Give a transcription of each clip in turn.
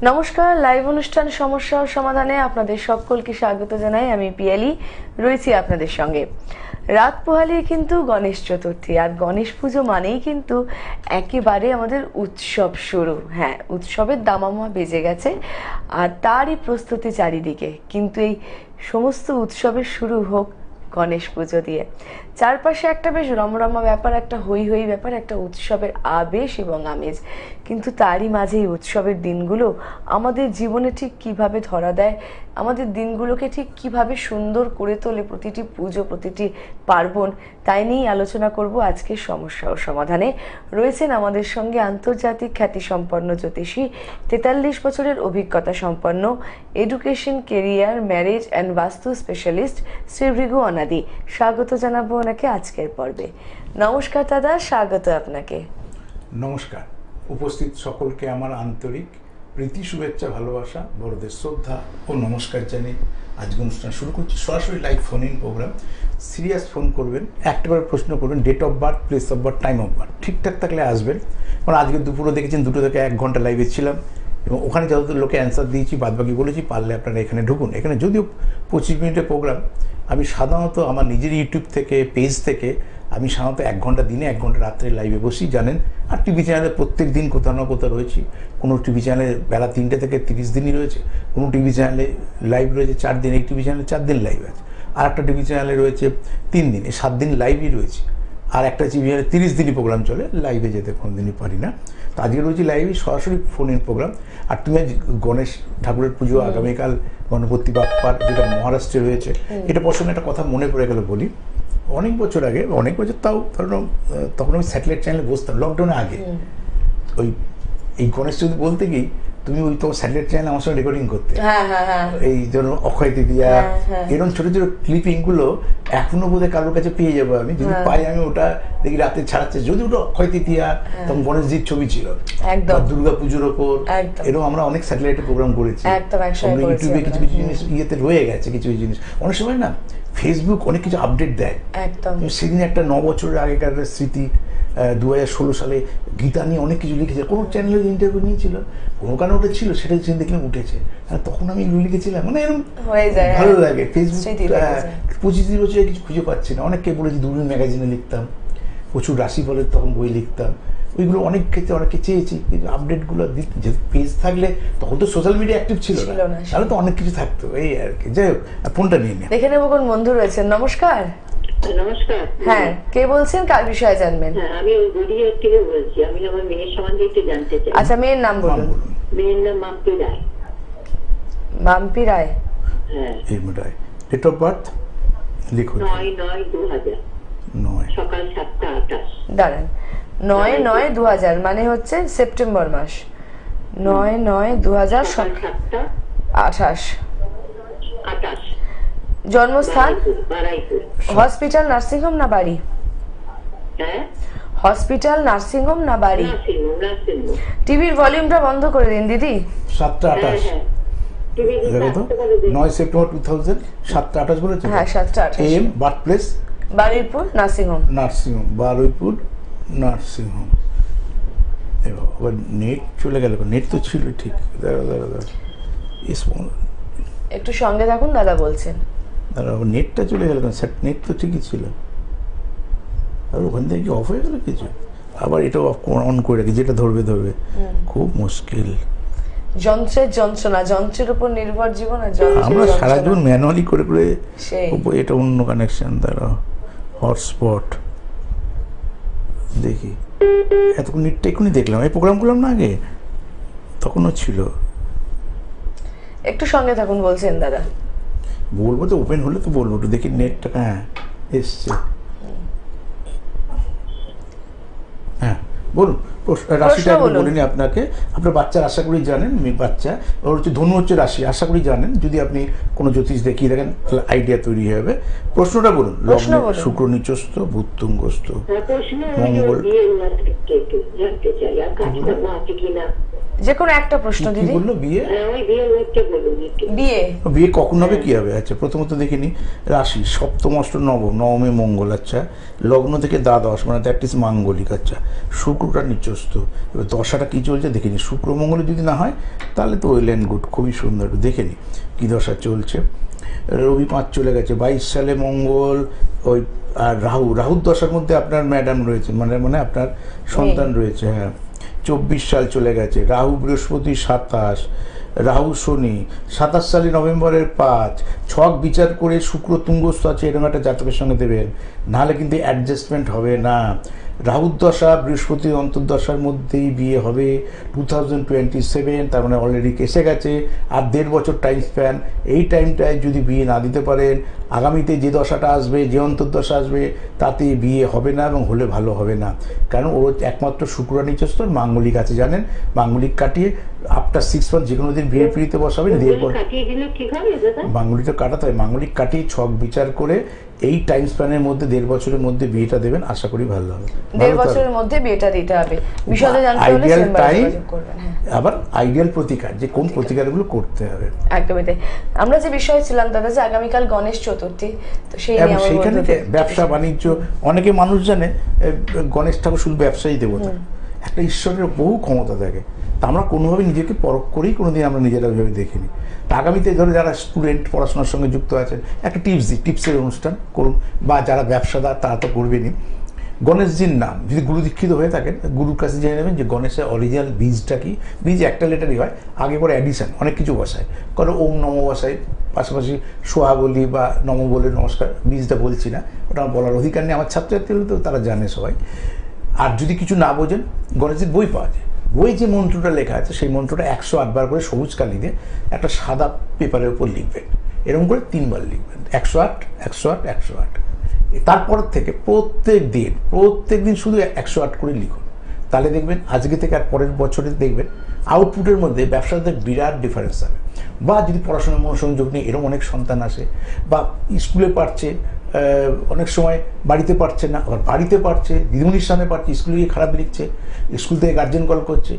নমস্কার, লাইভ অনুষ্ঠান সমস্যা ও সমাধানে আপনাদের সকলকে স্বাগত জানাই। আমি পিয়ালি রয়েছি আপনাদের সঙ্গে। রাত পোহালেই কিন্তু গণেশ চতুর্থী, আর গণেশ পুজো মানেই কিন্তু একেবারে আমাদের উৎসব শুরু। হ্যাঁ, উৎসবের দামামা বেজে গেছে আর তারই প্রস্তুতি চারিদিকে। কিন্তু এই সমস্ত উৎসবের শুরু হোক গণেশ পুজো দিয়ে। চারপাশে একটা বেশ রমরমা ব্যাপার, একটা হই হই ব্যাপার, একটা উৎসবের আবেশ এবং আমেজ। কিন্তু তারই মাঝে এই উৎসবের দিনগুলো আমাদের জীবনে ঠিক কিভাবে ধরা দেয়, আমাদের দিনগুলোকে ঠিক কিভাবে সুন্দর করে তোলে প্রতিটি পুজো, প্রতিটি পার্বণ, তাই নিয়েই আলোচনা করব আজকের সমস্যা ও সমাধানে। রয়েছেন আমাদের সঙ্গে আন্তর্জাতিক খ্যাতিসম্পন্ন জ্যোতিষী, 43 বছরের অভিজ্ঞতা সম্পন্ন এডুকেশন, কেরিয়ার, ম্যারেজ অ্যান্ড বাস্তু স্পেশালিস্ট শ্রী ভৃগু অনাদি। স্বাগত জানাবো ওনাকে আজকের পর্বে। নমস্কার দাদা, স্বাগত আপনাকে। নমস্কার। উপস্থিত সকলকে আমার আন্তরিক প্রীতি, শুভেচ্ছা, ভালোবাসা, বড়দের শ্রদ্ধা ও নমস্কার জানিয়ে আজকে অনুষ্ঠান শুরু করছি। সরাসরি live phone in program. Serious phone করবেন, একটা করে প্রশ্ন করবেন, date of birth, place of birth, time of birth ঠিকঠাক থাকলে আসবেন। কারণ আজকে দুপুরে দেখেছেন 2 থেকে 1 ঘন্টা লাইভে ছিলাম এবং ওখানে যতদূর লোকে অ্যান্সার দিয়েছি, বাদবাকি বলেছি। পারলে আপনারা এখানে ঢুকুন। এখানে যদিও 25 মিনিটের প্রোগ্রাম, আমি সাধারণত আমার নিজের ইউটিউব থেকে, পেজ থেকে আমি সাধারণত 1 ঘন্টা দিনে, 1 ঘন্টা রাত্রে লাইভে বসি, জানেন। আর টিভি চ্যানেলে প্রত্যেক দিন কোথাও না কোথাও রয়েছি। কোনো টিভি চ্যানেলে বেলা 3টে থেকে 30 দিনই রয়েছে, কোনো টিভি চ্যানেলে লাইভ রয়েছে 4 দিন, এই টিভি চ্যানেলে 4 দিন লাইভ আছে। আর একটা টিভি চ্যানেলে রয়েছে 3 দিন, এই 7 দিন লাইভই রয়েছে। আর একটা টিভি চ্যানেলে 30 দিনই প্রোগ্রাম চলে, লাইভে যেতে কোনো দিনই পারি না। তো আজকে রয়েছে লাইভে, সরাসরি ফোন ইন প্রোগ্রাম। আর তুমি আজ গণেশ ঠাকুরের পুজো, আগামীকাল গণপতি বাপ্পার, যেটা মহারাষ্ট্রে রয়েছে, এটা প্রসঙ্গে একটা কথা মনে পড়ে গেল বলি। অনেক বছর আগে, অনেক বছর তাও ধরুন, তখন আমি স্যাটেলাইট চ্যানেলে বসতাম লকডাউনের আগে। ওই এই গণেশ চতুর্থী বলতে গিয়ে তুমি ওই তোমার স্যাটেলাইট চ্যানেলে আমার সঙ্গে রেকর্ডিং করতে, এই ধরুন অক্ষয় তৃতীয়া, এরকম ছোট ছোট ক্লিপিং গুলো এখনো বোধহয় কারোর কাছে পেয়ে যাবো। আমি যদি পাই, আমি ওটা দেখি রাতে ছাড়াচ্ছে। যদি ওটা অক্ষয় তৃতীয়া, তখন গণেশজির ছবি ছিল, দুর্গা পুজোর ওপর, এরকম আমরা অনেক স্যাটেলাইটে প্রোগ্রাম করেছি। ইউটিউবে কিছু কিছু জিনিস ইয়েতে রয়ে গেছে, কিছু কিছু জিনিস। অনেক সময় না ফেসবুক অনেক কিছু আপডেট দেয়। সেদিন একটা 9 বছরের আগেকার স্মৃতি, 2016 সালে গীতা নিয়ে অনেক কিছু লিখেছে। কোনো চ্যানেলে ইন্টারভিউ নিয়েছিল, কোনো কারণে ওটা ছিল, সেটা দেখলাম উঠেছে। তখন আমি লিখেছিলাম, মানে এরকম ভালো লাগে। ফেসবুক 25 বছরে কিছু খুঁজে পাচ্ছি না। অনেককে বলেছি, দূরবীন ম্যাগাজিনে লিখতাম, প্রচুর রাশিফলের তখন বই লিখতাম। ওইগুলো অনেক ক্ষেত্রে অনেকে চেয়েছি, কিন্তু আপডেটগুলো দিতে পেজ থাকলে, তখন তো সোশ্যাল মিডিয়া অ্যাক্টিভ ছিল না, তাহলে তো অনেক কিছু থাকতো। এই আর কি। যাই হোক, ফোনটা নিয়ে নিয়ে দেখে নেবো কোন বন্ধু রয়েছেন। নমস্কার। নমস্কার। হ্যাঁ, কে বলছেন, কার বিষয়ে জানবেন? হ্যাঁ, আমি গড়িয়া থেকে বলছি। আমি আমার মেয়ের সম্বন্ধে একটু জানতে চাই। আচ্ছা, মেয়ের নাম বলুন। মেয়ের নাম মাম্পি রায়। মাম্পি রায়। হ্যাঁ। ডেট অফ বার্থ লিখুন। 9/9/2000, সকাল 7:28। দাঁড়ান, 9/9/2000 মানে হচ্ছে সেপ্টেম্বর মাস। 9/9/2000, সকাল 7:28। জন্মস্থান হসপিটাল, নার্সিংহোম না বাড়ি? হ্যাঁ, হসপিটাল, নার্সিংহোম না বাড়ি? নার্সিংহোম। টিভির ভলিউমটা বন্ধ করে দিন দিদি। 7:28। 9 সেপ্টেম্বর 2000, 7:28 বলেছে। হ্যাঁ, 7:28। Um, birth place Baruipur, nursing home. Nursing home, Baruipur nursing home. এবার নেট চলে গেল। নেট তো ছিল ঠিক। একটু সঙ্গে থাকুন, দাদা বলছেন। নেটটা চলে গেল, নেট তো ঠিকই ছিল। আর ওখান থেকে কি অফ হয়ে গেল কিছু? আবার এটা অন করে রাখি, যেটা ধরবে ধরবে। খুব মুশকিল। যন্ত্রের যন্ত্রণা, যন্ত্রের উপর নির্ভর জীবন। আমরা সারা জীবন ম্যানুয়ালি করে করে, এটা অন্য কানেকশন দ্বারা হটস্পট দেখি। এতক্ষণ নেটটা এখনই দেখলাম, এই প্রোগ্রাম করলাম না আগে, তখনও ছিল। একটু সঙ্গে থাকুন বলছেন দাদা। বলবো তো, ওপেন হলে তো বলবো। একটু দেখি নেটটা। হ্যাঁ, এসছে। হ্যাঁ, বলুন। রাশিটা একটু বলিনি আপনাকে। আপনার বাচ্চার আশা করি জানেন, বাচ্চা ওর হচ্ছে ধনু হচ্ছে রাশি, আশা করি জানেন। যদি আপনি কোনো জ্যোতিষ দেখিয়ে দেখেন, তাহলে আইডিয়া তৈরি হবে। প্রশ্নটা বলুন। লগ্নে শুক্র নিচস্থ, বুধ তুঙ্গস্থ, মঙ্গল। যে কোনো একটা প্রশ্ন দিদি। বললো বিয়ে। বিয়ে কখন হবে, কি হবে? আচ্ছা, প্রথমত দেখিনি রাশি সপ্তম, অষ্টম, নবম। নবমে মঙ্গল। আচ্ছা, লগ্ন থেকে দ্বাদশ, মানে দ্যাট ইজ মাঙ্গলিক। আচ্ছা, শুক্রটা নিচস্থ। এবার দশাটা কি চলছে দেখিনি। শুক্র মঙ্গলে যদি না হয়, তাহলে তো ওয়েল অ্যান্ড গুড, খুবই সুন্দর। একটু দেখে নি কী দশা চলছে। রবি 5 চলে গেছে, 22 সালে মঙ্গল, ওই আর রাহুর দশার মধ্যে আপনার ম্যাডাম রয়েছে, মানে আপনার সন্তান রয়েছে। হ্যাঁ, 24 সাল চলে গেছে, রাহু বৃহস্পতি 27, রাহু শনি 27 সালে নভেম্বরের 5, ছক বিচার করে শুক্র তুঙ্গস্থ আছে, এরকম একটা জাতকের সঙ্গে দেবেন, নাহলে কিন্তু অ্যাডজাস্টমেন্ট হবে না। রাহুর দশা বৃহস্পতির অন্তর্দশার মধ্যেই বিয়ে হবে 2027, তার মানে অলরেডি এসে গেছে, আর 1.5 বছর টাইম স্প্যান। এই টাইমটায় যদি বিয়ে না দিতে পারেন, আগামীতে যে দশাটা আসবে, যে অন্তর্দশা আসবে, তাতে বিয়ে হবে না, এবং হলে ভালো হবে না। কারণ ওর একমাত্র শুক্র নিচস্থ, মাঙ্গলিক আছে জানেন, মাঙ্গলিক কাটিয়ে আফটার 6 মান্থ যে কোনো দিন বিয়ে পিড়িতে বসাবেন, এরপর মাঙ্গলিকটা কাটাতে হয়। মাঙ্গলিক কাটিয়ে ছক বিচার করে এই টাইম স্প্যানের মধ্যে 1.5 বছরের মধ্যে বিয়েটা দেবেন, আশা করি ভালো হবে। 1.5 বছরের মধ্যে বিয়েটা দিতে হবে। বিশদে জানতে হলে চেম্বারে যোগাযোগ করবেন। আবার আইডিয়াল প্রতিকার, যে কোন প্রতিকারগুলো করতে হবে। একদমই তাই। আমরা যে বিষয়ে ছিলাম দাদা, যে আগামীকাল গণেশ চতুর্থী, তো সেই নিয়ে আমার সেইখানে ব্যবসা বাণিজ্য, অনেকে মানুষ জানে গণেশ ঠাকুর শুধু ব্যবসায়ী দেবতা, একটা ঈশ্বরের বহু ক্ষমতা থাকে। তা আমরা কোনোভাবে নিজেকে পরখ করেই কোনোদিন আমরা নিজেরা ওইভাবে দেখিনি। তা আগামীতে ধরো যারা স্টুডেন্ট পড়াশোনার সঙ্গে যুক্ত আছেন, একটা টিপসের অনুষ্ঠান করুন, বা যারা ব্যবসাদার তারা তো করবেনই। গণেশজির নাম যদি গুরু দীক্ষিত হয়ে থাকেন, গুরুর কাছে জেনে নেবেন যে গণেশের অরিজিনাল বীজটা কি। বীজ একটা লেটারই হয়, আগে পরে অ্যাডিশন অনেক কিছু বসায়, কারণ ওম নম বসায়, পাশাপাশি সোহা বলি বা নম বলে নমস্কার, বীজটা বলছি না, ওটা আমার বলার অধিকার নেই। আমার ছাত্রছাত্রী তো তারা জানে সবাই। আর যদি কিছু না বোঝেন, গণেশের বই পাওয়া যায়, বই যে মন্ত্রটা লেখা আছে সেই মন্ত্রটা 108 বার করে সবুজ কালি দিয়ে একটা সাদা পেপারের উপর লিখবেন, এরকম করে 3 বার লিখবেন, 108 108 108। তারপর থেকে প্রত্যেক দিন শুধু 108 করে লিখুন, তাহলে দেখবেন আজকে থেকে আর পরের বছরে দেখবেন আউটপুটের মধ্যে ব্যবসাদের বিরাট ডিফারেন্স হবে। বা যদি পড়াশোনার মনোসংযোগ নিয়ে এরকম অনেক সন্তান আসে, বা স্কুলে পারছে, অনেক সময় বাড়িতে পারছে না, আবার বাড়িতে পারছে, দিদিমণির সামনে পারছে, স্কুলে গিয়ে খারাপ লিখছে, স্কুল থেকে গার্জেন কল করছে,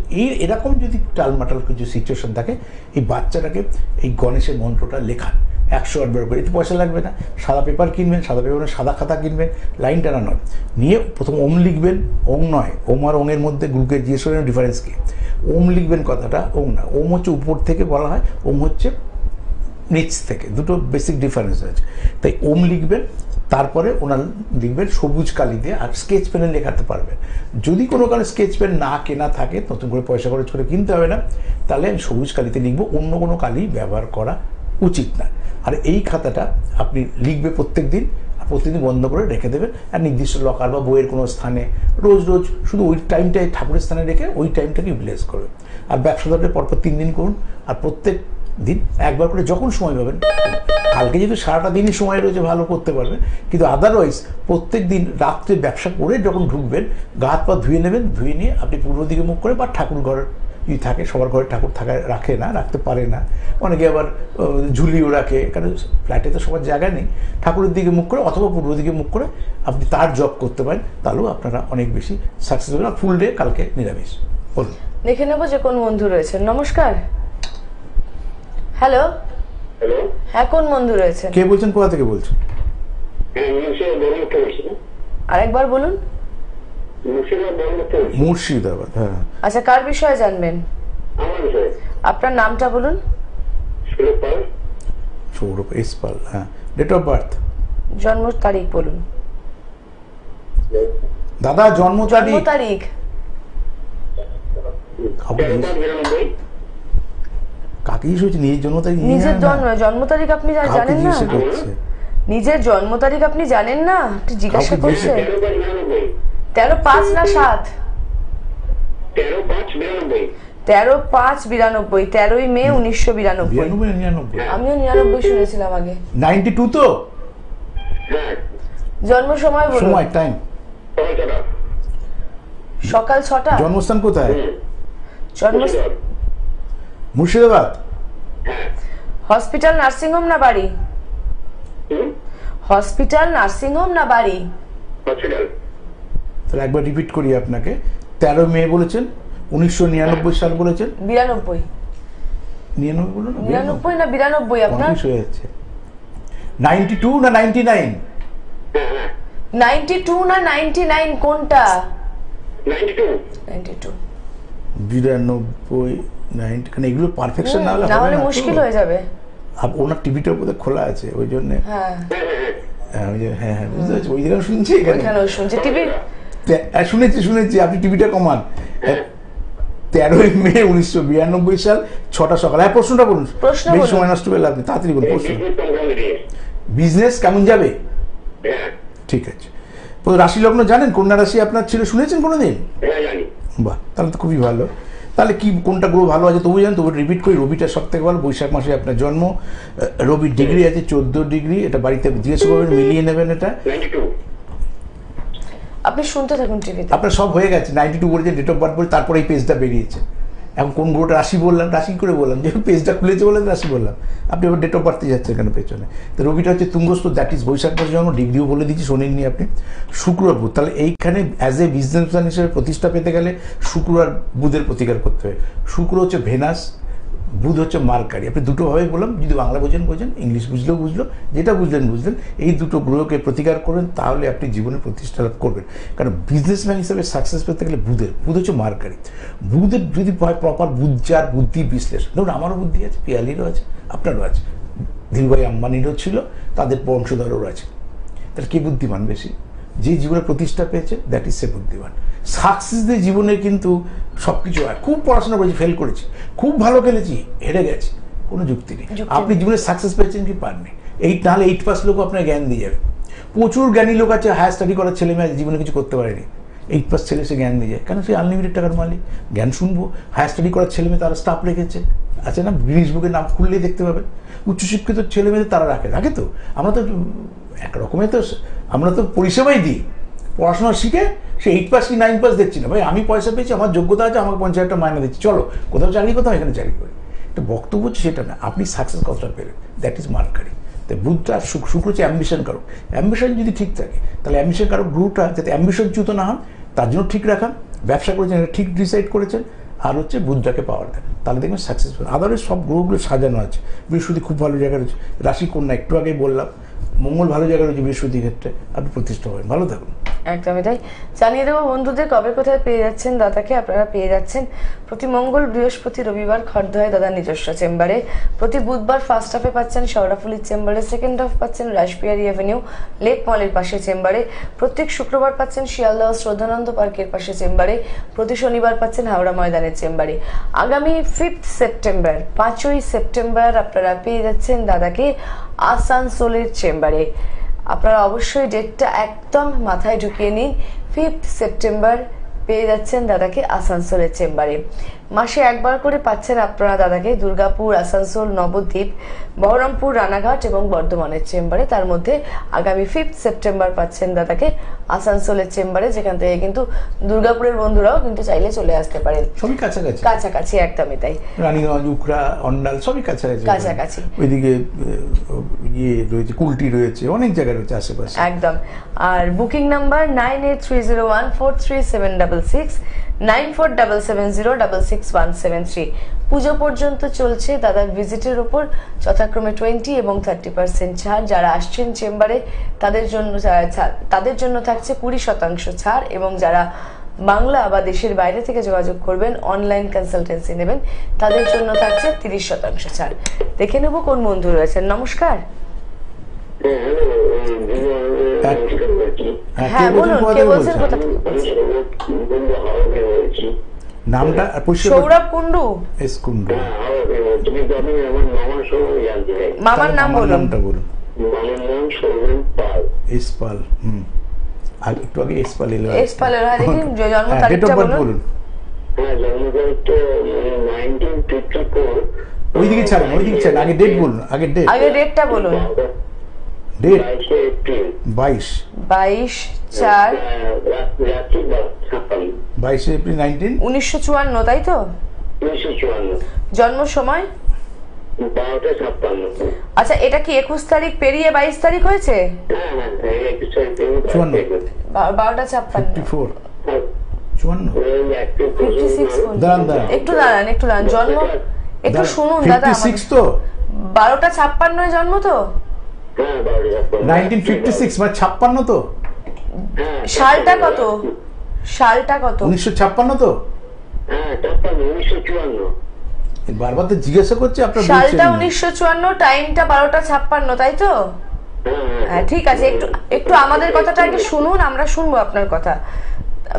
এরকম যদি টালমাটাল কিছু সিচুয়েশন থাকে, এই বাচ্চাটাকে এই গণেশের মন্ত্রটা লেখান 108 বার করে। এতে পয়সা লাগবে না, সাদা পেপার কিনবেন, সাদা পেপারে সাদা খাতা কিনবেন, লাইন টানা নয়, নিয়ে প্রথম ওম লিখবেন। ওম নয়, ওম আর ওঙের মধ্যে গুরুকে জিজ্ঞেস করেন ডিফারেন্স কি। ওম লিখবেন কথাটা, ওম না, ওম হচ্ছে উপর থেকে বলা হয়, ওম হচ্ছে নিচ থেকে, দুটো বেসিক ডিফারেন্স আছে। তাই ওম লিখবেন, তারপরে ওনার লিখবেন সবুজ কালি দিয়ে, আর স্কেচ পেনে লেখাতে পারবেন। যদি কোনো কারণে স্কেচ পেন না কেনা থাকে, নতুন করে পয়সা খরচ করে কিনতে হবে না, তাহলে আমি সবুজ কালিতে লিখবো, অন্য কোনো কালি ব্যবহার করা উচিত না। আর এই খাতাটা আপনি লিখবে প্রত্যেকদিন, আর প্রতিদিন বন্ধ করে রেখে দেবেন, আর নির্দিষ্ট লকার বা বইয়ের কোনো স্থানে রোজ শুধু ওই টাইমটায় ঠাকুরের স্থানে রেখে ওই টাইমটাকে ইউটিলাইজ করবেন। আর ব্যবসাদারদের পরপর 3 দিন করুন, আর প্রত্যেক দিন একবার করে যখন সময় পাবেন। কালকে যেহেতু সারাটা দিনই সময় রয়েছে, ভালো করতে পারবেন, কিন্তু আদারওয়াইজ প্রত্যেক দিন রাত্রে ব্যবসা করে যখন ঢুকবেন, গা হাত পা ধুয়ে নেবেন, ধুয়ে নিয়ে আপনি পূর্ব দিকে মুখ করে, বা ঠাকুর ঘর যদি থাকে, সবার ঘরে ঠাকুর রাখতে পারে না, অনেকে আবার ঝুলিও রাখে, কারণ ফ্ল্যাটে তো সবার জায়গা নেই, ঠাকুরের দিকে মুখ করে অথবা পূর্ব দিকে মুখ করে আপনি তার জব করতে পারেন, তাহলেও আপনারা অনেক বেশি সাকসেস হবেন। আর ফুল ডে কালকে নিরামিষ। বলুন, দেখে নেবো যে কোন বন্ধু রয়েছেন। নমস্কার। হ্যালো। হ্যাঁ, কোন বন্ধু রয়েছেন? কে বলছেন, কোথা থেকে বলছেন? আরেকবার বলুন। মুর্শিদাবাদ। হ্যাঁ, আচ্ছা, কার বিষয়ে জানবেন? আপনার নামটা বলুন। সৌরভ এস পাল। হ্যাঁ, ডেট অফ বার্থ, জন্ম তারিখ বলুন। দাদা জন্ম তারিখ। কাকে হয়েছে? নিজের জন্ম তারিখ, নিজের জন্ম তারিখ আপনি জানেন না? নিজের জন্ম তারিখ আপনি জানেন না? জিজ্ঞাসা করছে। 13/5 না 7? 13/5/92, 13ই মে 1992। আমিও 99 শুনেছিলাম আগে। 92 তো? জন্ম সময় বলুন। সময়, টাইম। সকাল 6টা। জন্মস্থান কোথায়? মুর্শিদাবাদ। হসপিটাল, নার্সিং হোম না বাড়ি? হসপিটাল, নার্সিং হোম না বাড়ি? তাহলে একবার রিপিট করি আপনাকে। 13 মে বলেছেন, 1999 সাল বলেছেন। 92। 99 বলুন। 99 না 92 আপনার? কনফিউজ হয়ে যাচ্ছে। 92 না 99? 92 না 99 কোনটা? 92। 92। 92 90 কারণ এগুলো পারফেকশন না হলে না হবে হলে না তো। মুশকিল হয়ে যাবে। ওনার টিভিটার বোধহয় খোলা আছে ওই জন্য। হ্যাঁ হ্যাঁ হ্যাঁ বুঝতে পারছি, ওই জায়গায় শুনছি এখানে। ওইখানেও শুনছে টিভি। শুনেছি আপনি টিভিটা কমান। 13ই মে 1992 সাল 6টা সকাল। হ্যাঁ প্রশ্নটা বলুন, প্রশ্ন বেশি বলুন। সময় নষ্ট করলে আপনি তাড়াতাড়ি বলুন প্রশ্ন। বিজনেস কেমন যাবে? ঠিক আছে। তো রাশি লগ্ন জানেন কন্যা রাশি আপনার ছিল, শুনেছেন কোনোদিন? বাহ, তাহলে তো খুবই ভালো। তাহলে কি কোনটা গ্রহ ভালো আছে তবু জানেন, তবু রিপিট করি। রবিটা সব থেকে ভালো, বৈশাখ মাসে আপনার জন্ম। রবির ডিগ্রি আছে 14 ডিগ্রি, এটা বাড়িতে জিজ্ঞেস করবেন, মিলিয়ে নেবেন এটা। আপনি শুনতে থাকুন টিভিতে। আপনার সব হয়ে গেছে, 92 বলেছে, ডেট অফ বার্থ বলে, তারপরে এই পেজটা বেরিয়েছে। এখন কোন গ্রহটা রাশি বললাম, রাশি করে বললাম, যে পেজটা খুলেছে বললেন রাশি বললাম, আপনি আবার ডেট অফ বার্থে যাচ্ছেন কেন পেছনে? তো রবিটা হচ্ছে তুঙ্গস্থ, দ্যাট ইজ বৈশাখ মাসে জন্ম, ডিগ্রিও বলে দিচ্ছি, শোনেননি আপনি। শুক্র আর বুধ, তাহলে এইখানে অ্যাজ এ বিজনেসম্যান হিসেবে প্রতিষ্ঠা পেতে গেলে শুক্র আর বুধের প্রতিকার করতে হয়। শুক্র হচ্ছে ভেনাস, বুধ হচ্ছে মার্কারি। আপনি দুটোভাবেই বললাম, যদি বাংলা বোঝেন বোঝেন, ইংলিশ বুঝলেও বুঝলো, যেটা বুঝলেন বুঝলেন। এই দুটো গ্রহকে প্রতিকার করেন, তাহলে আপনি জীবনে প্রতিষ্ঠা লাভ করবেন। কারণ বিজনেসম্যান হিসেবে সাকসেস পেতে গেলে বুধ হচ্ছে মার্কারি। বুধের যদি হয় প্রপার বুদ্ধার বুদ্ধি বিশ্লেষণ, ধরুন আমারও বুদ্ধি আছে, পিয়ালিরও আছে, আপনারও আছে, ধীরুভাই আম্বানিরও ছিল, তাদের বংশধরও আছে। তাহলে কে বুদ্ধিমান বেশি? যে জীবনে প্রতিষ্ঠা পেয়েছে, দ্যাট ইজ সে বুদ্ধিমান। সাকসেসদের জীবনে কিন্তু সব কিছু হয়। খুব পড়াশোনা করেছি, ফেল করেছি, খুব ভালো খেলেছি, হেরে গেছি, কোনো যুক্তি নেই। আপনি জীবনে সাকসেস পেয়েছেন কি পাননি? নাহলে 8 পাস লোক আপনার জ্ঞান দিয়ে যাবে। প্রচুর জ্ঞানী লোক আছে, হায়ার স্টাডি করার ছেলে মেয়ে জীবনে কিছু করতে পারেনি, 8 পাস ছেলে সে জ্ঞান দিয়ে যায়, কেন? সে আনলিমিটেড টাকার মালিক। জ্ঞান শুনবো। হায়ার স্টাডি করার ছেলে মেয়ে তারা স্টাফ রেখেছে, আছে না, গিনিস বুকের নাম খুললেই দেখতে পাবেন। উচ্চশিক্ষিত ছেলে মেয়েদের তারা রাখে তো। আমরা তো একরকমের তো আমরা তো পরিষেবাই দিই। পড়াশোনা শিখে সে 8 পাস কি 9 পাস দেখছি না ভাই, আমি পয়সা পেয়েছি, আমার যোগ্যতা আছে, আমাকে 50,000 টাকা মাইনে দিচ্ছি, চলো কোথাও চাকরি করতাম, এখানে চাকরি করি। এটা বক্তব্য হচ্ছে সেটা না, আপনি সাকসেস কতটা পেলেন, দ্যাট ইজ মার্কারি। তাই বুধটা আর শুক্র হচ্ছে অ্যাম্বিশন কারক। অ্যাম্বিশন যদি ঠিক থাকে, তাহলে অ্যাম্বিশন কারক গ্রহটা যাতে অ্যাম্বিশন চ্যুত না হন তার জন্য ঠিক রাখা, ব্যবসা করেছেন এটা ঠিক ডিসাইড করেছেন, আর হচ্ছে বুধটাকে পাওয়ার দেন, তাহলে দেখবেন সাকসেসফুল। আদারওয়াইজ সব গ্রহগুলো সাজানো আছে। বৃহস্পতি খুব ভালো জায়গায় রয়েছে, রাশি কন্যা একটু আগেই বললাম, মঙ্গল ভালো জায়গায় রয়েছে বৃহস্পতির ক্ষেত্রে, আপনি প্রতিষ্ঠা হবেন। ভালো থাকুন। একদমই তাই। জানিয়ে দেবো বন্ধুদের কবে কোথায় পেয়ে যাচ্ছেন দাদাকে। আপনারা পেয়ে যাচ্ছেন প্রতি মঙ্গল, বৃহস্পতি, রবিবার খড়দহে দাদার নিজস্ব চেম্বারে। প্রতি বুধবার ফার্স্ট হাফে পাচ্ছেন শেওড়াফুলির চেম্বারে, সেকেন্ড হাফ পাচ্ছেন রাসবিহারী অ্যাভিনিউ লেক মলের পাশে চেম্বারে। প্রত্যেক শুক্রবার পাচ্ছেন শিয়ালদহ শ্রদ্ধানন্দ পার্কের পাশে চেম্বারে। প্রতি শনিবার পাচ্ছেন হাওড়া ময়দানের চেম্বারে। আগামী 5 সেপ্টেম্বর 5ই সেপ্টেম্বর আপনারা পেয়ে যাচ্ছেন দাদাকে আসানসোলের চেম্বারে। আপনারা অবশ্যই ডেটটা একদম মাথায় ঢুকিয়ে নিন। 5 সেপ্টেম্বর পেয়ে যাচ্ছেন দাদাকে আসানসোলের চেম্বারে। মাসে একবার করে পাচ্ছেন আপনারা দাদাকে দুর্গাপুর, আসানসোল, নবদ্বীপ, বহরমপুর, রানাঘাট এবং বর্ধমানের চেম্বারে। তার মধ্যে আগামী 5 সেপ্টেম্বর পাচ্ছেন দাদাকে আসানসোলের চেম্বারে, যেখান থেকে কিন্তু দুর্গাপুরের বন্ধুরাও কিন্তু চাইলে চলে আসতে পারেন। সবই কাছাকাছি, কাছাকাছি, একদমই তাই। রানীগঞ্জ, উখড়া, অন্ডাল সবই কাছাকাছি কাছাকাছি। ওইদিকে ইয়ে রয়েছে, কুলটি রয়েছে, অনেক জায়গায় রয়েছে আশেপাশে। একদম। আর বুকিং নাম্বার 9830143766, 9477066173। পুজো পর্যন্ত চলছে দাদার ভিজিটের উপর যথাক্রমে 20 এবং 30% ছাড়। যারা আসছেন চেম্বারে তাদের জন্য থাকছে 20% ছাড়, এবং যারা বাংলা বা দেশের বাইরে থেকে যোগাযোগ করবেন, অনলাইন কনসালটেন্সি নেবেন, তাদের জন্য থাকছে 30% ছাড়। দেখে নেব কোন বন্ধু রয়েছেন। নমস্কার। হ্যাঁ বলুন, কে বলছেন, কোথা থেকে বলছেন? নামটা সৌরভ কুন্ডু। এস কুন্ডু। মামার নাম বলুন। নামটা বলুন। এস পাল। আর একটু আগে এস পাল এলো। এস পাল এলো। দেখুন জন্ম ডেট অফ তারিখটা বার্থ বলুন। বলুন। ওইদিকে ছাড়ুন, ওইদিকে ছাড়ুন, আগে ডেট বলুন, আগে ডেট। আগে ডেটটা বলুন। ডেট 22 এপ্রিল 1954, তাই তো? জন্ম সময়? আচ্ছা, এটা কি 21 তারিখ পেরিয়ে 22 তারিখ হয়েছে? 12:56। দাঁড়ান একটু দাঁড়ান। জন্ম একটু শুনুন দাদা। 56 তো 12:56 জন্ম তো? 1956 মানে 56 তো? সালটা কত? 1956 তো? বারবার তো জিজ্ঞাসা করছে আপনার সালটা 1954, টাইমটা 12:56, তাই তো? হ্যাঁ, ঠিক আছে, একটু একটু আমাদের কথাটা আগে শুনুন, আমরা শুনবো আপনার কথা।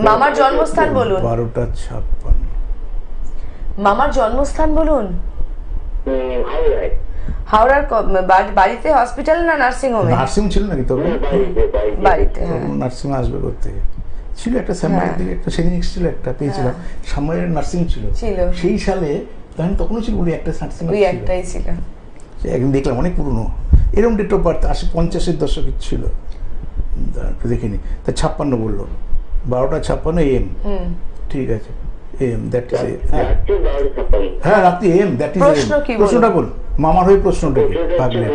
মামার জন্মস্থান বলুন। 12:56। মামার জন্মস্থান বলুন। হাওড়ার বাড়িতে, হসপিটাল না নার্সিং হোমে? নার্সিং ছিল নাকি তবে? বাড়িতে, হ্যাঁ। নার্সিং আসবে করতে ছিল একটা সামনের দিকে একটা সেনিক্স ছিল, একটা পেয়েছিলাম সামনে নার্সিং ছিল সেই সালে, তখনও ছিল বলি একটা নার্সিং, ওই একটাই ছিল। একদিন দেখলাম অনেক পুরনো, এরকম ডেট অফ বার্থ 50-এর দশকের ছিল, দেখিনি। তা 56 বললো, 12:56 AM। ঠিক আছে, AM, দ্যাট ইজ হ্যাঁ রাত্রি AM, দ্যাট ইজ প্রশ্নটা বল, মামার হয়ে প্রশ্নটাকে ভাগলে।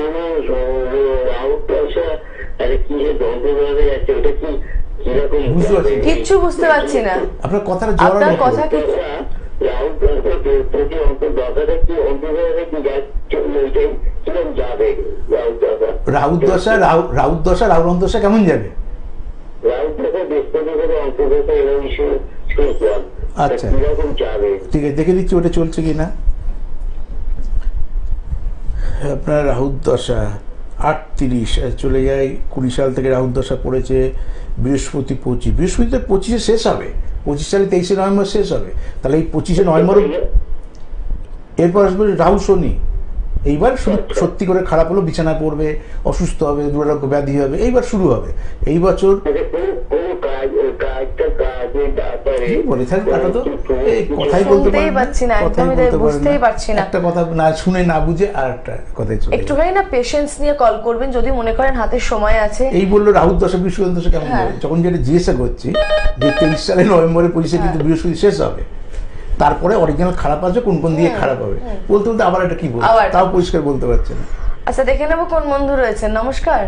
বুঝতে পারছি, কিচ্ছু বুঝতে পারছি না আপনার কথাটা জোর, আপনার কথা কি? রাহুর দশা, রাহুর দশা কেমন যাবে? আচ্ছা ঠিক আছে, দেখে দিচ্ছি ওটা চলছে কিনা। আপনার রাহুর দশা 38 চলে যায়, 20 সাল থেকে রাহুর দশা পড়েছে। বৃহস্পতি 25, বৃহস্পতি তো 25-এ শেষ হবে, 25 সালে 23শে নভেম্বর শেষ হবে, তাহলে এই 25শে নভেম্বর এরপর আসবে রাহু শনি। এইবার সত্যি করে খারাপ হলো, বিছানায় পড়বে, অসুস্থ হবে, দুরারোগ্য ব্যাধি হবে, এইবার শুরু হবে এই বছর। বলে থাক কাটা তো, কথাই বলতে পারছি না, বুঝতেই পারছি না, একটা কথা না শুনে না বুঝে আর একটা কথাই চলে। একটুখানি না পেশেন্স নিয়ে কল করবেন যদি মনে করেন হাতে সময় আছে। এই বললো রাহুর দশা বৃহস্পতি দশা কেমন যাবে, যখন যেটা জিজ্ঞাসা করছি যে 23 সালে নভেম্বরে 25-এ কিন্তু বৃহস্পতি শেষ হবে, তারপরে অরিজিনাল খারাপ আছে, কোন কোন দিয়ে খারাপ হবে বলতে বলতে আবার এটা কি বলবো, তাও পরিষ্কার বলতে পারছে না। আচ্ছা দেখে নেবো কোন বন্ধু রয়েছেন। নমস্কার।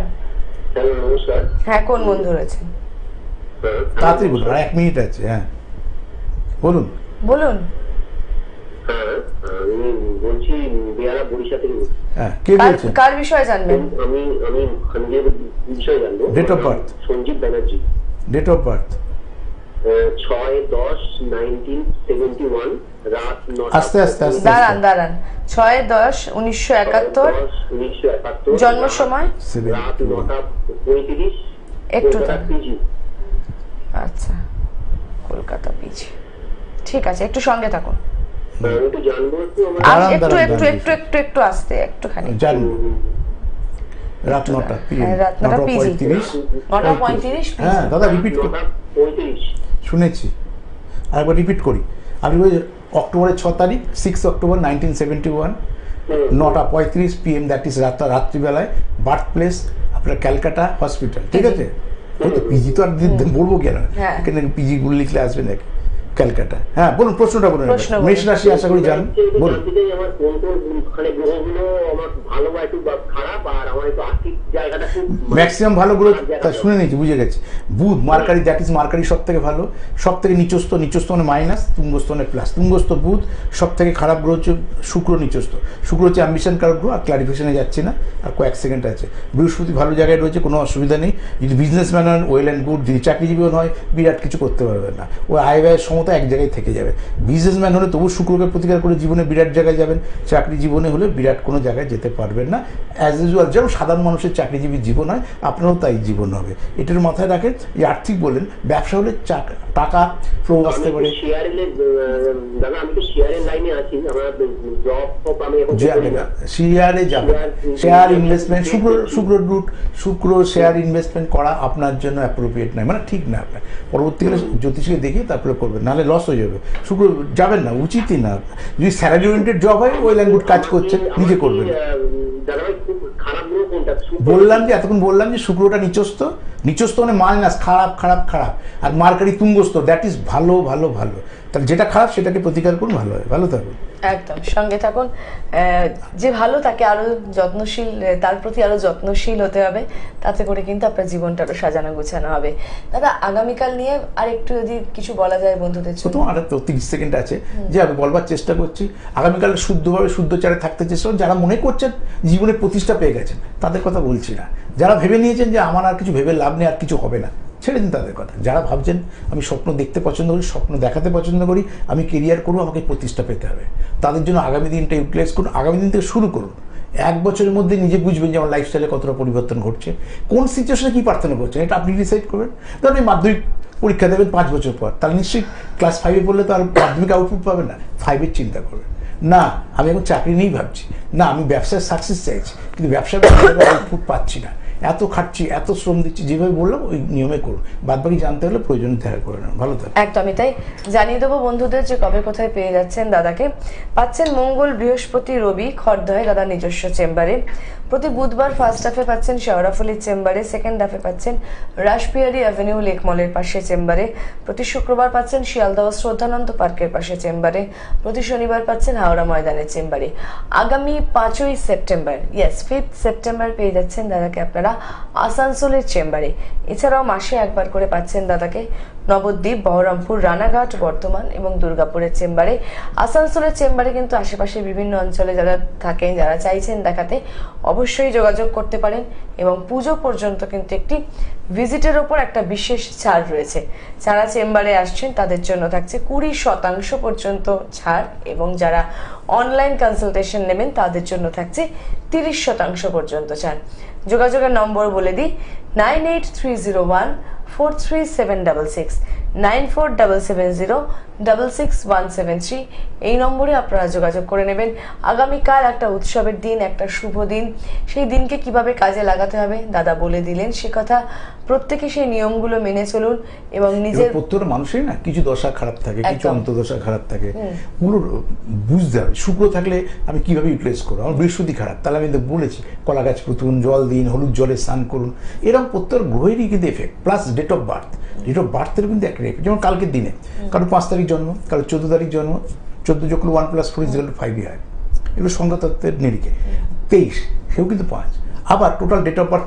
নমস্কার। হ্যাঁ, কোন বন্ধু রয়েছেন? তাড়াতাড়ি বলুন, 1 মিনিট আছে। হ্যাঁ বলুন বলুন। হ্যাঁ, আমি বলছি বিহারা বরিশা থেকে। হ্যাঁ, কে বলছেন? কার বিষয়ে জানবেন? আমি খানদের বিষয়ে জানবো। Date of birth? Sanjeev Banerjee. Date of birth? 6/10/1971 রাত 9টা। আস্তে আস্তে আস্তে দাঁড়ান 6/10/1971 জন্ম সময় রাত 9:35 একটু পিজি। আচ্ছা, কলকাতা পিজি, ঠিক আছে, একটু সঙ্গে থাকুন। একটু জানবো একটু আস্তে, একটুখানি জানবো। রাত 9টা রাত 9টা পিজি, 9:35। হ্যাঁ দাদা রিপিট করুন, 9:35 শুনেছি, আরেকবার রিপিট করি। আপনি অক্টোবরের 6 তারিখ, 6 অক্টোবর 1971, 9:35 PM, দ্যাট ইজ রাত্রিবেলায়, বার্থ প্লেস আপনার ক্যালকাটা হসপিটাল। ঠিক আছে, ওই তো পিজি তো আর বলবো কেন, এখানে পিজি গুলো লিখলে আসবে নাকি, ক্যালকাটা। হ্যাঁ বলুন, প্রশ্নটা বলুন। মেষ রাশি আশা করি জান, বলুন। আমার কোন কোন গ্রহগুলো আমার ভালো বা একটু খারাপ, আর আমার একটু আর্থিক জায়গাটা খুব ম্যাক্সিমাম ভালো গুলো তা শুনে নিয়েছি, বুঝে গেছি। বুধ মার্কারি, দ্যাট ইজ মার্কারি সব থেকে ভালো, সব থেকে নিচস্থ, নিচস্থ মানে মাইনাস, তুঙ্গস্থ মানে প্লাস। তুঙ্গস্থ বুধ, সব থেকে খারাপ গ্রহ হচ্ছে শুক্র নিচস্থ। শুক্র হচ্ছে অ্যাম্বিশন কারক গ্রহ, আর ক্লারিফিকেশনে যাচ্ছি না, আর কয়েক সেকেন্ড আছে। বৃহস্পতি ভালো জায়গায় রয়েছে, কোনো অসুবিধা নেই। যদি বিজনেসম্যান হন ওয়েল অ্যান্ড গুড, যদি চাকরিজীবী হয় বিরাট কিছু করতে পারবেন না, ওই আয় ব্যয়ের সমতা এক জায়গায় থেকে যাবে। বিজনেসম্যান হলে তবু শুক্রকে প্রতিকার করে জীবনে বিরাট জায়গায় যাবেন, চাকরি জীবনে হলে বিরাট কোনো জায়গায় যেতে পারবেন না। অ্যাজ ইউজুয়াল যেমন সাধারণ মানুষের চাকরিজীবী জীবন হয়, আপনারও তাই জীবন হবে, এটার মাথায় রাখেন। এই আর্থিক বলেন, ব্যবসা হলে টাকা ফ্লো আসতে পারে। শেয়ারে যাবেন, শেয়ার ইনভেস্টমেন্ট, শুক্র শেয়ার ইনভেস্টমেন্ট করা আপনার জন্য অ্যাপ্রোপ্রিয়েট নয়, মানে ঠিক না। আপনার পরবর্তীকালে জ্যোতিষকে দেখে তারপরে করবেন, নাহলে লস হয়ে যাবে। শুক্র যাবেন না, উচিতই না। যদি স্যালারি ওরিয়েন্টেড জব হয়, ওয়েল অ্যান্ড গুড কাজ করছেন, নিজে করবেন। বললাম যে এতক্ষণ বললাম যে শুক্রটা নিচস্থ, নিচস্থ মানে মাইনাস, খারাপ খারাপ খারাপ, আর মার্কারি তুঙ্গস্থ, দ্যাট ইজ ভালো ভালো ভালো। তাহলে যেটা খারাপ সেটাকে প্রতিকার করুন, ভালো হয়। ভালো থাকুন, একদম সঙ্গে থাকুন। যে ভালো তাকে আরো যত্নশীল, তার প্রতি আরো যত্নশীল হতে হবে, তাতে করে কিন্তু আপনার জীবনটা আরো সাজানো গোছানো হবে। দাদা আগামীকাল নিয়ে আর একটু যদি কিছু বলা যায় বন্ধুদের জন্য। প্রথম আর 30 সেকেন্ড আছে যে আমি বলবার চেষ্টা করছি, আগামীকাল শুদ্ধভাবে শুদ্ধচারে থাকতে চেষ্টা করুন। যারা মনে করছেন জীবনে প্রতিষ্ঠা পেয়ে গেছেন তাদের কথা বলছি না, যারা ভেবে নিয়েছেন যে আমার আর কিছু ভেবে লাভ নেই, আর কিছু হবে না, ছেড়ে দিন তাদের কথা। যারা ভাবছেন আমি স্বপ্ন দেখতে পছন্দ করি, স্বপ্ন দেখাতে পছন্দ করি, আমি কেরিয়ার করবো, আমাকে প্রতিষ্ঠা পেতে হবে, তাদের জন্য আগামী দিনটা ইউটিলাইজ করুন। আগামী দিন থেকে শুরু করুন। 1 বছরের মধ্যে নিজে বুঝবেন যে আমার লাইফস্টাইলে কতটা পরিবর্তন ঘটছে, কোন সিচুয়েশনে কী প্রার্থনা করছেন, এটা আপনি ডিসাইড করবেন। ধরুন আপনি মাধ্যমিক পরীক্ষা দেবেন 5 বছর পর, তাহলে নিশ্চয়ই ক্লাস 5-এ পড়লে তো আর মাধ্যমিক আউটপুট পাবেন না, 5-এর চিন্তা করবেন। না আমি এখন চাকরি নিয়েই ভাবছি, না আমি ব্যবসায় সাকসেস চাইছি, কিন্তু ব্যবসার আউটপুট পাচ্ছি না, এত খাটছি, এত শ্রম দিচ্ছি, যেভাবে বললাম ওই নিয়মে করুন। বাদবাকি জানতে হলে প্রয়োজন দেখা করে নেন। ভালো থাকবেন। একদমই তাই। জানিয়ে দেবো বন্ধুদের যে কবে কোথায় পেয়ে যাচ্ছেন দাদাকে। পাচ্ছেন মঙ্গল, বৃহস্পতি, রবি খড়দহে দাদার নিজস্ব চেম্বারে। প্রতি বুধবার ফার্স্ট হাফে পাচ্ছেন শেওড়াফুলির চেম্বারে, সেকেন্ড হাফে পাচ্ছেন রাসবিহারী অ্যাভিনিউ লেক মলের পাশে চেম্বারে। প্রতি শুক্রবার পাচ্ছেন শিয়ালদহ শ্রদ্ধানন্দ পার্কের পাশে চেম্বারে। প্রতি শনিবার পাচ্ছেন হাওড়া ময়দানের চেম্বারে। আগামী 5ই সেপ্টেম্বর, 5 সেপ্টেম্বর পেয়ে যাচ্ছেন দাদাকে আপনারা আসানসোলের চেম্বারে। এছাড়াও মাসে একবার করে পাচ্ছেন দাদাকে নবদ্বীপ, বহরমপুর, রানাঘাট, বর্ধমান এবং দুর্গাপুরের চেম্বারে। আসানসোলের চেম্বারে কিন্তু আশেপাশে বিভিন্ন অঞ্চলে যারা থাকেন, যারা চাইছেন দেখাতে, অবশ্যই যোগাযোগ করতে পারেন। এবং পুজো পর্যন্ত কিন্তু একটি ভিজিটের ওপর একটা বিশেষ ছাড় রয়েছে। যারা চেম্বারে আসছেন তাদের জন্য থাকছে 20% পর্যন্ত ছাড়, এবং যারা অনলাইন কনসালটেশন নেবেন তাদের জন্য থাকছে 30% পর্যন্ত ছাড়। যোগাযোগের নম্বর বলে দিই, 9830143766, 9477066173। এই নম্বরে আপনারা যোগাযোগ করে নেবেন। আগামীকাল একটা উৎসবের দিন, একটা শুভ দিন, সেই দিনকে কিভাবে কাজে লাগাতে হবে দাদা বলে দিলেন সে কথা। প্রত্যেকে সেই নিয়মগুলো মেনে চলুন এবং নিজের প্রত্যেকটা মানুষের না কিছু দশা খারাপ থাকে, কিছু অন্তর্দশা খারাপ থাকে, ওগুলো বুঝতে হবে। শুক্র থাকলে আমি কিভাবে ইউটিলাইজ করবো, আমার বৃহস্পতি খারাপ, তাহলে আমি বলেছি কলা গাছ পুঁতুন, জল দিন, হলুদ জলে স্নান করুন। এরকম প্রত্যেক গ্রহেরই কিন্তু effect, plus date of birth. Date of বার্থের কিন্তু একটা এফেক্ট। যেমন কালকের দিনে কারো 5 তারিখ জন্ম, কারো 14 তারিখ জন্ম, 14 যোগ 1 + 4 = 5 হয়। এগুলো সংখ্যাতত্ত্বের নিরিখে। 23 সেও কিন্তু 5। আবার total date of birth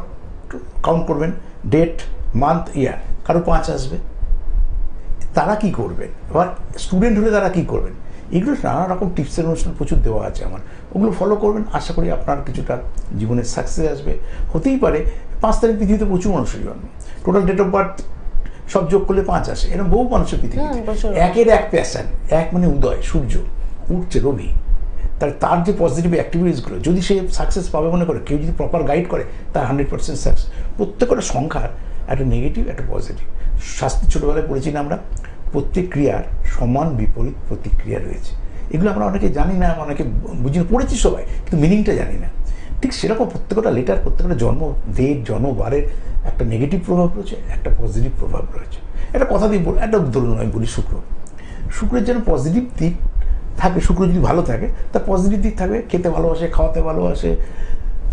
count করবেন, ডেট, মান্থ, ইয়ার, কারো 5 আসবে। তারা কি করবেন, এবার স্টুডেন্ট হলে তারা কি করবেন, এগুলো নানা রকম টিপসের অনুষ্ঠান প্রচুর দেওয়া আছে আমার, ওগুলো ফলো করবেন। আশা করি আপনার কিছুটা জীবনের সাকসেস আসবে। হতেই পারে 5 তারিখ পৃথিবীতে প্রচুর মানুষের জন্ম, টোটাল ডেট অফ বার্থ সব যোগ করলে 5 আসে। এরকম বহু মানুষের পৃথিবীতে। একের এক প্যাশন, এক মানে উদয়, সূর্য উঠছে, রবি, তার যে পজিটিভ অ্যাক্টিভিটিসগুলো যদি সে সাকসেস পাবে মনে করে, কেউ যদি প্রপার গাইড করে, তার 100% সাকসেস। প্রত্যেকটা সংখ্যার একটা নেগেটিভ, একটা পজিটিভ। শাস্তি ছোটোবেলায় পড়েছি না আমরা, প্রত্যেক ক্রিয়ার সমান বিপরীত প্রতিক্রিয়া রয়েছে। এগুলো আমরা অনেকে জানি না, অনেকে বুঝি না, পড়েছি সবাই, কিন্তু মিনিংটা জানি না। ঠিক সেরকম প্রত্যেকটা লেটার, প্রত্যেকটা জন্ম ডেট, জন্মবারের একটা নেগেটিভ প্রভাব রয়েছে, একটা পজিটিভ প্রভাব রয়েছে। একটা কথা দিয়ে একটা ধরুন আমি বলি, শুক্রের যেন পজিটিভ দিক থাকে, শুক্র যদি ভালো থাকে তার পজিটিভ দিক থাকবে, খেতে ভালোবাসে, খাওয়াতে ভালোবাসে,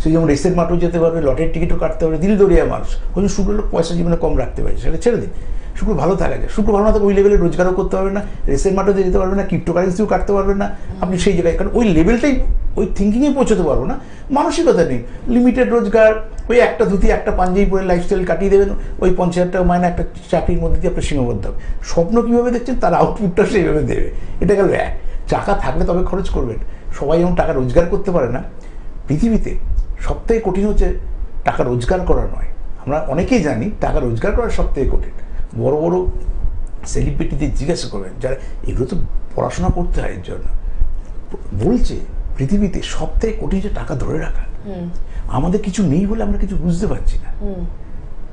সে যেমন রেসের মাঠেও যেতে পারবে, লটের টিকিটও কাটতে পারবে, দিল দরিয়া মানুষ। ওই জন্য শুক্র লোক পয়সা জীবনে কম রাখতে পারে, সেটা ছেড়ে দিন। শুক্র ভালো থাকা যায়, শুক্র ভালো না থাকলে ওই লেভেলে রোজগারও করতে পারবে না, রেসের মাঠেও যেতে পারবে না, ক্রিপ্টোকারেন্সিও কাটতে পারবে না আপনি সেই জায়গায়, কারণ ওই লেভেলটাই, ওই থিঙ্কিংয়ে পৌঁছতে পারবো না। মানসিকতা নেই, লিমিটেড রোজগার, ওই একটা ধুতি একটা পাঞ্জাবি পরে লাইফস্টাইল কাটিয়ে দেবেন, ওই 50,000 টাকা মাইনে একটা চাকরির মধ্যে দিয়ে আপনার সীমাবদ্ধ হবে। স্বপ্ন কীভাবে দেখছেন, তার আউটপুটটা সেইভাবে দেবে। এটা গেল এক। টাকা থাকলে তবে খরচ করবেন। সবাই যেমন টাকা রোজগার করতে পারে না, পৃথিবীতে সবথেকে কঠিন হচ্ছে টাকা রোজগার করা নয়। আমরা অনেকেই জানি টাকা রোজগার করা সবথেকে কঠিন। বড় বড় সেলিব্রিটিদের জিজ্ঞাসা করবেন, যারা এগুলো তো পড়াশোনা করতে হয় এর জন্য, বলছে পৃথিবীতে সবথেকে কঠিন হচ্ছে টাকা ধরে রাখা। আমাদের কিছু নেই বলে আমরা কিছু বুঝতে পারছি না,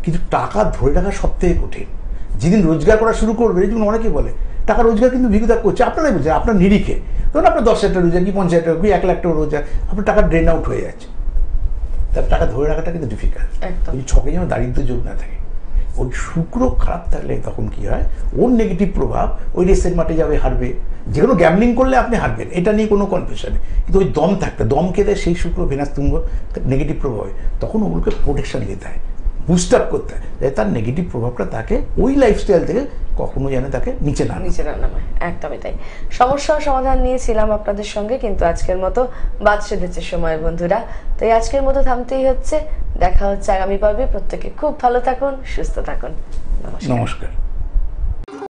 কিন্তু টাকা ধরে রাখা সবথেকে কঠিন। যেদিন রোজগার করা শুরু করবে, যেমন অনেকে বলে টাকা রোজগার কিন্তু ভিগুদার করছে, আপনারাই বলছেন, আপনার নিরিখে ধরুন আপনার 10,000 টাকা রোজগার, কি 50,000 টাকা, কি 1 লাখ টাকা রোজগার, আপনার টাকা ড্রেন আউট হয়ে যাচ্ছে। তার টাকা ধরে রাখাটা কিন্তু ডিফিকাল্ট। ওই ছকে যেন দারিদ্র যোগ না থাকে। ওই শুক্র খারাপ থাকলে তখন কি হয়, ওর নেগেটিভ প্রভাব, ওই রেসের মাঠে যাবে, হারবে। যে কোনো গ্যামলিং করলে আপনি হারবেন, এটা নিয়ে কোনো কনফিউশন নেই, কিন্তু ওই দম থাকতে, দম খেতে সেই শুক্র ভেনাস তুঙ্গ নেগেটিভ প্রভাব হয়, তখন ওগুলোকে প্রোটেকশন দিতে হয়, বুস্ট আপ করতে হয়, যাতে তার নেগেটিভ প্রভাবটা তাকে ওই লাইফস্টাইল থেকে কখনো যেন তাকে নিচে না নামায়। একদমই তাই। সমস্যার সমাধান নিয়েছিলাম আপনাদের সঙ্গে, কিন্তু আজকের মতো বাদ সেধেছে সময় বন্ধুরা, তাই আজকের মতো থামতেই হচ্ছে। দেখা হচ্ছে আগামী পর্বে। প্রত্যেকে খুব ভালো থাকুন, সুস্থ থাকুন। নমস্কার।